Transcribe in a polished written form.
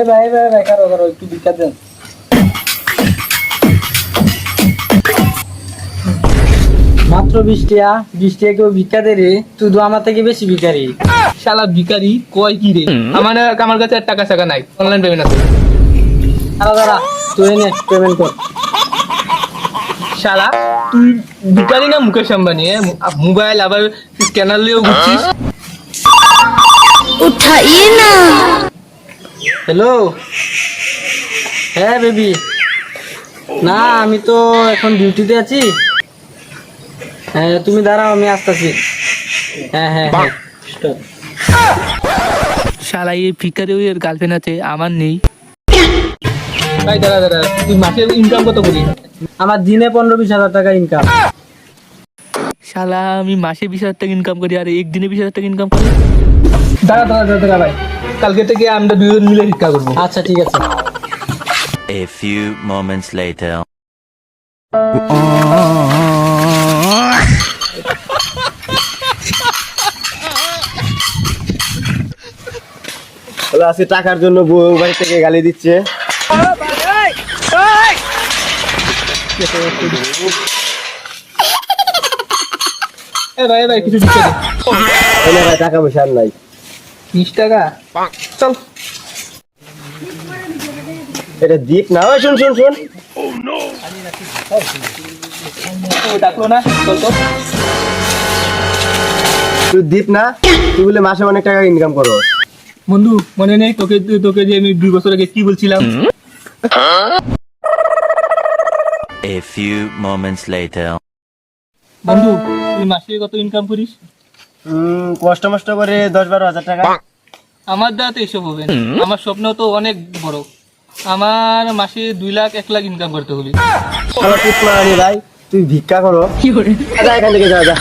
ভাই কারো একটু ভিক্ষা দেন। মাত্র 20 টাকা, 20 টাকা কেউ ভিক্ষা দে রে? তুই তো আমার থেকে বেশি ভিখারি। শালা ভিখারি কয় কি রে? আমার কাছে আর টাকা টাকা নাই, অনলাইন পেমেন্ট আছে। দাঁড়া তুই নে পেমেন্ট কর। শালা তুই ভিখারি না মুকেশ আম্বানি? মোবাইল আবার স্ক্যানার লিয়েও ঘুরছিস। उठाइए ना। হ্যালো, হ্যাঁ বেবি, না আমি তো এখন ডিউটিতে আছি। হ্যাঁ তুমি দাঁড়াও, আমি আসতেছি। হ্যাঁ হ্যাঁ হ্যাঁ stop। শালা এই ভিখারি এর গার্লফ্রেন্ড আছে, আমার নেই। ভাই দাঁড়া, তুই মাসে ইনকাম কত করি? আমার দিনে 15-20 হাজার টাকা ইনকাম। শালা আমি মাসে 20,000 টাকা ইনকাম করি আর একদিনে 20,000 টাকা ইনকাম করি। দাঁড়া ভাই, কালকে থেকে আমরা দুজন মিলে ভিক্ষা করবো। আচ্ছা ঠিক আছে। A few moments later. আজকে টাকার জন্য বউ বাড়ি থেকে গালি দিচ্ছে। ভাই কিছু দিচ্ছে ভাই টাকা পয়সা আর নাই। 20 টাকা চল। এটা দিক না। ওই শুন ডাকলো না, চল তো। তুই দীপ না, তুই বলে মাসে অনেক টাকা ইনকাম করো। বন্ধু মনে নেই তোকে যে আমি 2 বছর আগে কি বলছিলাম? A few moments later. বন্ধু তুই মাসে কত ইনকাম করিস? কষ্ট মষ্ট করে 10-12 হাজার টাকা। আমার দ্বারা তো এসব হবে না, আমার স্বপ্ন তো অনেক বড়। আমার মাসে 2 লাখ 1 লাখ ইনকাম করতে হবে। ভাই তুই ভিক্ষা করো। যা এখান থেকে, যা।